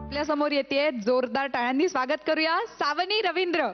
आपल्या समोर येते, जोरदार टाळ्यांनी स्वागत करूया सावनी रवींद्र.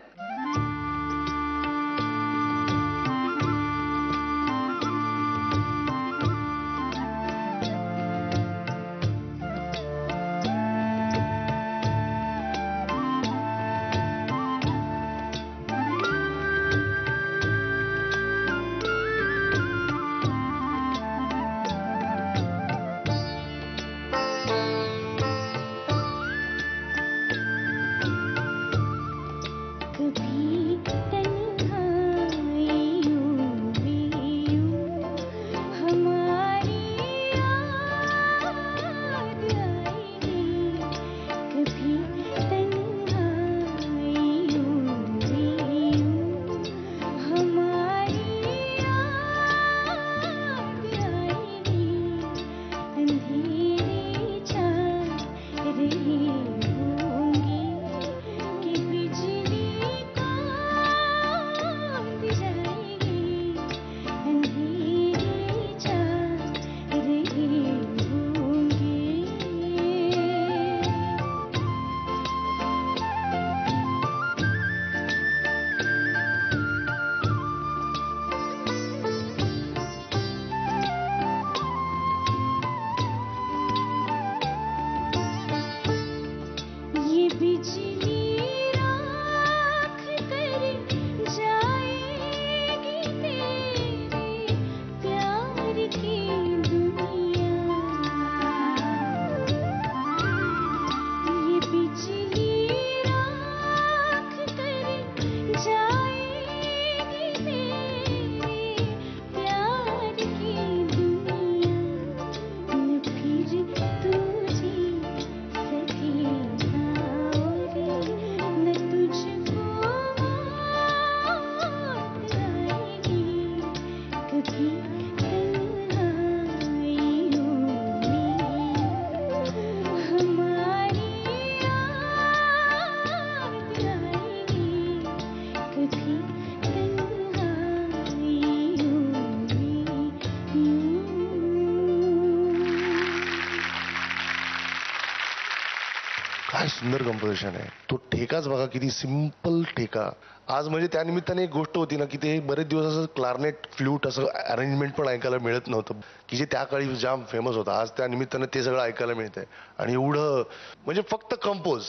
काय सुंदर कंपोजिशन आहे. तो ठेकाच बघा, किती सिंपल ठेका. आज म्हणजे त्या निमित्ताने एक गोष्ट होती ना, की ते बरेच दिवस असं क्लारनेट फ्लूट असं अरेंजमेंट पण ऐकायला मिळत नव्हतं, की जे त्या काळी जाम फेमस होतं. आज त्या निमित्ताने ते सगळं ऐकायला मिळतंय. आणि एवढं म्हणजे फक्त कंपोज,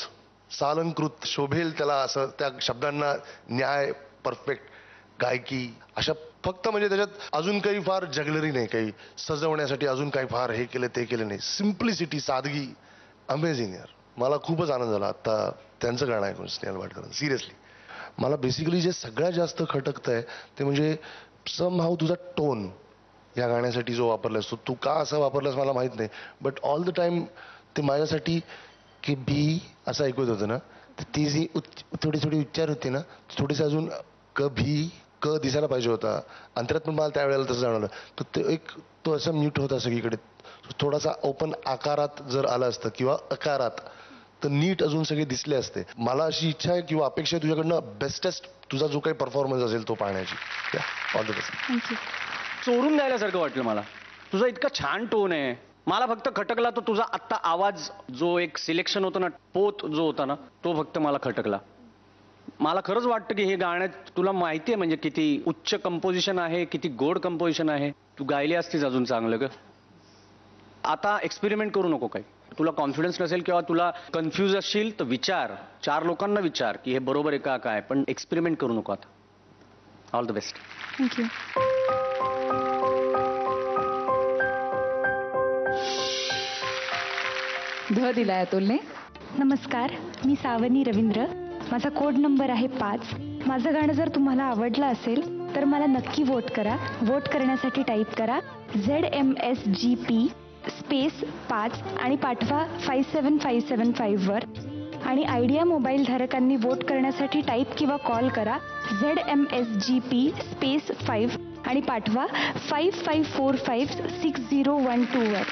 सालंकृत, शोभेल त्याला असं त्या शब्दांना न्याय, परफेक्ट गायकी, अशा फक्त म्हणजे त्याच्यात अजून काही फार जगलरी नाही, काही सजवण्यासाठी अजून काही फार हे केलं ते केलं नाही. सिम्प्लिसिटी, सादगी, अमेझिंग यार. मला खूपच आनंद झाला आता त्यांचं गाणं ऐकून, स्नेहल वाडकर. सिरियसली मला बेसिकली जे सगळ्यात जास्त खटकतंय ते म्हणजे समहाऊ तुझा टोन या गाण्यासाठी जो वापरलास, तू का असं वापरलास मला माहित नाही, बट ऑल द टाइम ते माझ्यासाठी की बी असं ऐकत होतं ना, ती जी थोडी थोडी उच्चार होती ना, थोडीशी अजून कभी क दिसायला पाहिजे होता. अंतरात पण मला त्यावेळेला तसं जाणवलं. तर ते एक तो असं म्यूट होता सगळीकडे. थोडासा ओपन आकारात जर आलं असतं किंवा अकारात तर नीट अजून सगळे दिसले असते. मला अशी इच्छा आहे किंवा अपेक्षा आहे तुझ्याकडनं बेस्टेस्ट तुझा जो काही परफॉर्मन्स असेल तो पाहण्याची. All the best. थँक्यू. चोरून द्यायल्यासारखं वाटलं मला. तुझा इतका छान टोन आहे. मला फक्त खटकला तो तुझा आत्ता आवाज, जो एक सिलेक्शन होतं ना, पोत जो होता ना, तो फक्त मला खटकला. मला खरंच वाटतं की हे गाण्यात तुला माहिती आहे म्हणजे किती उच्च कंपोजिशन आहे, किती गोड कंपोजिशन आहे. तू गायली असतीस अजून चांगलं ग. आता एक्सपेरिमेंट करू नको काही. तुला कॉन्फिडन्स नसेल किंवा तुला कन्फ्यूज असशील तर विचार, 4 लोकांना विचार की हे बरोबर आहे का काय, पण एक्सपेरिमेंट करू नको आता. All the best. थँक्यू. ध दिलाय अतुलने. नमस्कार, मी सावनी रवींद्र. माझा कोड नंबर आहे 5. माझं गाणं जर तुम्हाला आवडलं असेल तर मला नक्की वोट करा. वोट करण्यासाठी टाईप करा ZMSGP स्पेस 5 आणि पाठवा 57575 वर. आणि आयडिया मोबाईल धारकांनी वोट करण्यासाठी टाईप किंवा कॉल करा ZMSGP स्पेस 5 आणि पाठवा 55456012 वर.